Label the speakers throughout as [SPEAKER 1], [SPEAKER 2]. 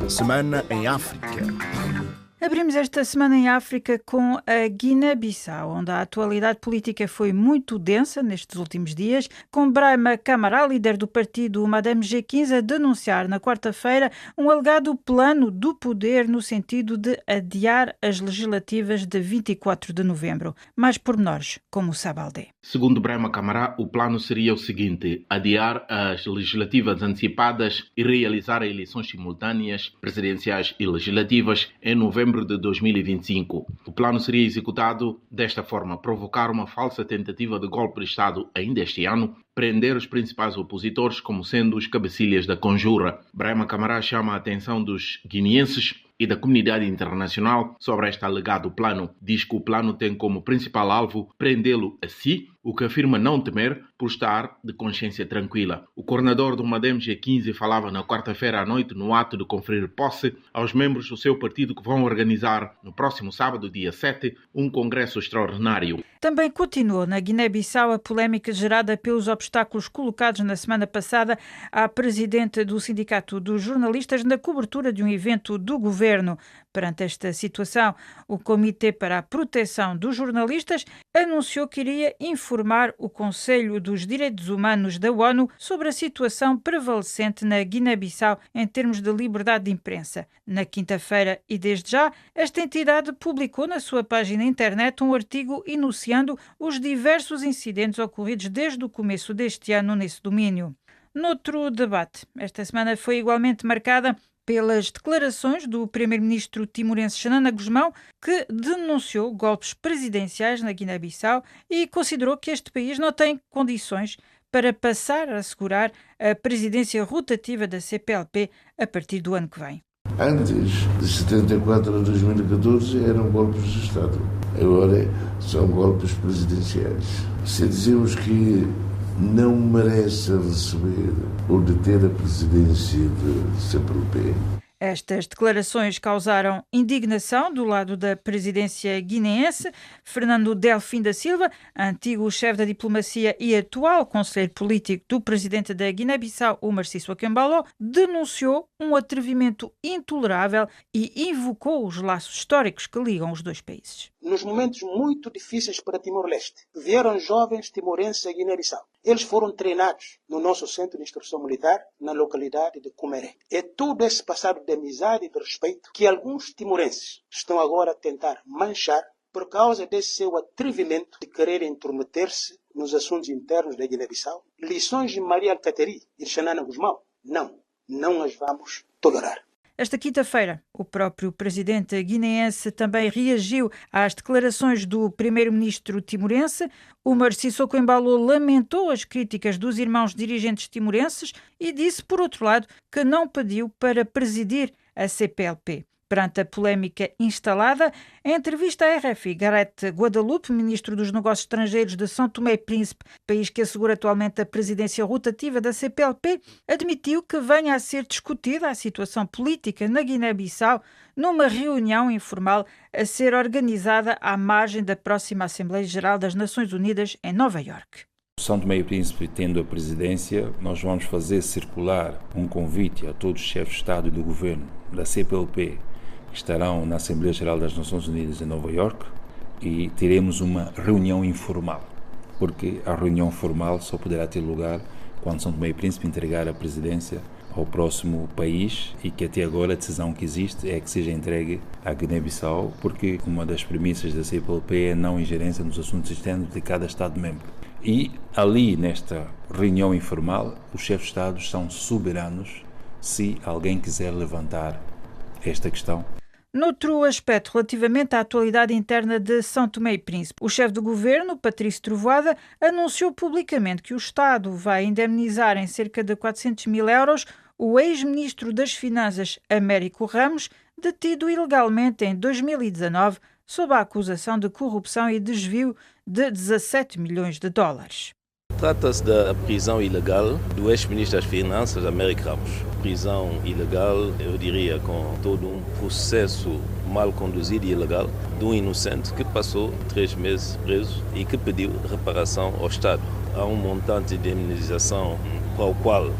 [SPEAKER 1] Semana em África.
[SPEAKER 2] Abrimos esta semana em África com a Guiné-Bissau, onde a atualidade política foi muito densa nestes últimos dias, com Brahima Camara, líder do partido Madem G15, a denunciar na quarta-feira um alegado plano do poder no sentido de adiar as legislativas de 24 de novembro. Mais pormenores, como o Sabaldé.
[SPEAKER 3] Segundo Brahima Camara, o plano seria o seguinte: adiar as legislativas antecipadas e realizar eleições simultâneas, presidenciais e legislativas em novembro de 2025. O plano seria executado desta forma: provocar uma falsa tentativa de golpe de Estado ainda este ano, prender os principais opositores como sendo os cabecilhas da conjura. Brahima Camara chama a atenção dos guineenses e da comunidade internacional sobre este alegado plano. Diz que o plano tem como principal alvo prendê-lo a si, o que afirma não temer por estar de consciência tranquila. O coordenador do Madem G15 falava na quarta-feira à noite no ato de conferir posse aos membros do seu partido que vão organizar no próximo sábado, dia 7, um congresso extraordinário.
[SPEAKER 2] Também continuou na Guiné-Bissau a polémica gerada pelos obstáculos colocados na semana passada à presidente do Sindicato dos Jornalistas na cobertura de um evento do governo. Perante esta situação, o Comitê para a Proteção dos Jornalistas anunciou que iria informar o Conselho dos Direitos Humanos da ONU sobre a situação prevalecente na Guiné-Bissau em termos de liberdade de imprensa. Na quinta-feira e desde já, esta entidade publicou na sua página internet um artigo enunciando os diversos incidentes ocorridos desde o começo deste ano nesse domínio. Noutro debate, esta semana foi igualmente marcada pelas declarações do primeiro-ministro timorense Xanana Gusmão, que denunciou golpes presidenciais na Guiné-Bissau e considerou que este país não tem condições para passar a assegurar a presidência rotativa da CPLP a partir do ano que vem.
[SPEAKER 4] Antes de 74 a 2014 eram golpes de Estado, agora são golpes presidenciais. Se dizemos que não merece receber ou deter a presidência de CPLP.
[SPEAKER 2] Estas declarações causaram indignação do lado da presidência guineense. Fernando Delfim da Silva, antigo chefe da diplomacia e atual conselheiro político do presidente da Guiné-Bissau, Umar Sissoco Embaló, denunciou um atrevimento intolerável e invocou os laços históricos que ligam os dois países.
[SPEAKER 5] Nos momentos muito difíceis para Timor-Leste, vieram jovens timorenses a Guiné-Bissau. Eles foram treinados no nosso centro de instrução militar, na localidade de Cumeré. É todo esse passado de amizade e de respeito que alguns timorenses estão agora a tentar manchar por causa desse seu atrevimento de querer intrometer-se nos assuntos internos da Guiné-Bissau. Lições de Maria Alcateri e de Xanana Gusmão? Não as vamos tolerar.
[SPEAKER 2] Esta quinta-feira, o próprio presidente guineense também reagiu às declarações do primeiro-ministro timorense. Umar Sissoco Embaló lamentou as críticas dos irmãos dirigentes timorenses e disse, por outro lado, que não pediu para presidir a CPLP. Perante a polémica instalada, em entrevista à RFI, Gareth Guadalupe, ministro dos Negócios Estrangeiros de São Tomé e Príncipe, país que assegura atualmente a presidência rotativa da CPLP, admitiu que venha a ser discutida a situação política na Guiné-Bissau numa reunião informal a ser organizada à margem da próxima Assembleia Geral das Nações Unidas em Nova Iorque.
[SPEAKER 6] São Tomé e Príncipe tendo a presidência, nós vamos fazer circular um convite a todos os chefes de Estado e do Governo da CPLP que estarão na Assembleia Geral das Nações Unidas em Nova Iorque e teremos uma reunião informal, porque a reunião formal só poderá ter lugar quando São Tomé e Príncipe entregar a presidência ao próximo país e que até agora a decisão que existe é que seja entregue à Guiné-Bissau, porque uma das premissas da CPLP é a não ingerência nos assuntos externos de cada Estado-membro. E ali, nesta reunião informal, os chefes de Estado são soberanos se alguém quiser levantar esta questão.
[SPEAKER 2] Noutro aspecto, relativamente à atualidade interna de São Tomé e Príncipe, o chefe do governo, Patrício Trovoada, anunciou publicamente que o Estado vai indemnizar em cerca de 400 mil euros o ex-ministro das Finanças, Américo Ramos, detido ilegalmente em 2019 sob a acusação de corrupção e desvio de 17 milhões de dólares.
[SPEAKER 7] Trata-se da prisão ilegal do ex-ministro das Finanças, Américo Ramos. Prisão ilegal, eu diria, com todo um processo mal conduzido e ilegal de um inocente que passou 3 meses preso e que pediu reparação ao Estado. Há um montante de indemnização para o qual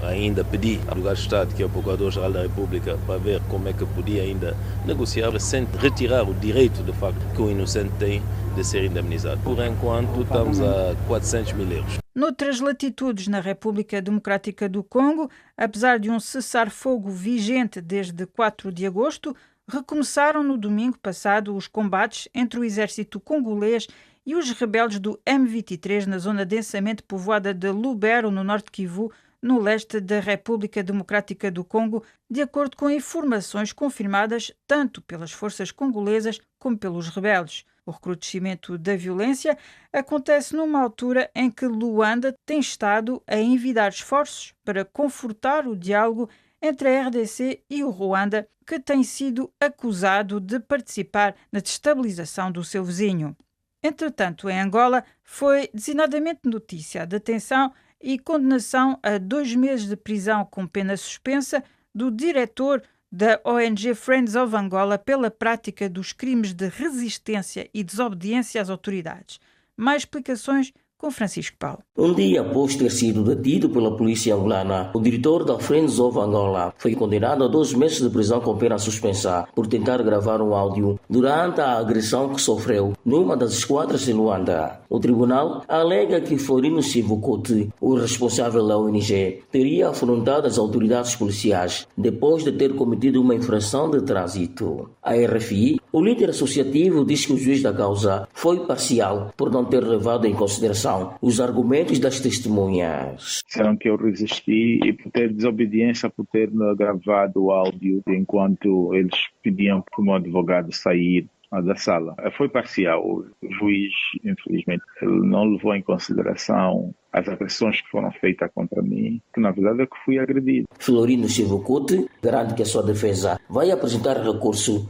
[SPEAKER 7] ainda pedi ao lugar de Estado, que é o Procurador-Geral da República, para ver como é que podia ainda negociar sem retirar o direito, de facto, que o inocente tem de ser indemnizado. Por enquanto, estamos a 400 mil euros.
[SPEAKER 2] Noutras latitudes na República Democrática do Congo, apesar de um cessar-fogo vigente desde 4 de agosto, recomeçaram no domingo passado os combates entre o exército congolês e os rebeldes do M23 na zona densamente povoada de Lubero, no norte de Kivu, no leste da República Democrática do Congo, de acordo com informações confirmadas tanto pelas forças congolesas como pelos rebeldes. O recrudescimento da violência acontece numa altura em que Luanda tem estado a envidar esforços para confortar o diálogo entre a RDC e o Ruanda, que tem sido acusado de participar na destabilização do seu vizinho. Entretanto, em Angola, foi designadamente notícia a detenção e condenação a 2 meses de prisão com pena suspensa do diretor da ONG Friends of Angola pela prática dos crimes de resistência e desobediência às autoridades. Mais explicações com Francisco Paulo.
[SPEAKER 8] Um dia após ter sido detido pela polícia angolana, o diretor da Friends of Angola foi condenado a 2 meses de prisão com pena suspensa por tentar gravar um áudio durante a agressão que sofreu numa das esquadras em Luanda. O tribunal alega que Florino Sivucote, o responsável da ONG, teria afrontado as autoridades policiais depois de ter cometido uma infração de trânsito. A RFI, o líder associativo, diz que o juiz da causa foi parcial por não ter levado em consideração os argumentos das testemunhas.
[SPEAKER 9] Disseram que eu resisti e por ter desobediência, por ter gravado o áudio enquanto eles pediam para o meu advogado sair da sala. Foi parcial. O juiz, infelizmente, ele não levou em consideração as agressões que foram feitas contra mim, que na verdade é que fui agredido.
[SPEAKER 8] Florino Sivucote garante que a sua defesa vai apresentar recurso.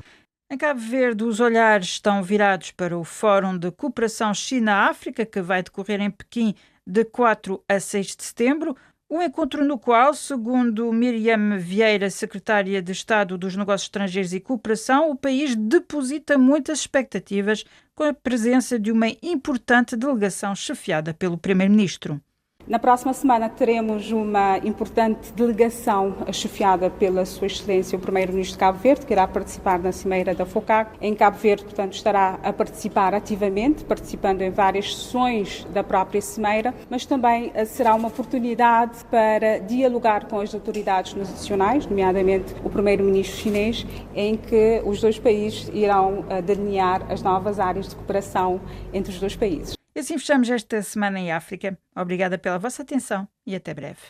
[SPEAKER 2] Em Cabo Verde, os olhares estão virados para o Fórum de Cooperação China-África, que vai decorrer em Pequim de 4 a 6 de setembro. Um encontro no qual, segundo Miriam Vieira, secretária de Estado dos Negócios Estrangeiros e Cooperação, o país deposita muitas expectativas com a presença de uma importante delegação chefiada pelo Primeiro-Ministro.
[SPEAKER 10] Na próxima semana teremos uma importante delegação chefiada pela Sua Excelência o Primeiro-Ministro de Cabo Verde, que irá participar na Cimeira da FOCAC. Em Cabo Verde, portanto, estará a participar ativamente, participando em várias sessões da própria Cimeira, mas também será uma oportunidade para dialogar com as autoridades nacionais, nomeadamente o Primeiro-Ministro chinês, em que os dois países irão delinear as novas áreas de cooperação entre os dois países.
[SPEAKER 2] E assim fechamos esta semana em África. Obrigada pela vossa atenção e até breve.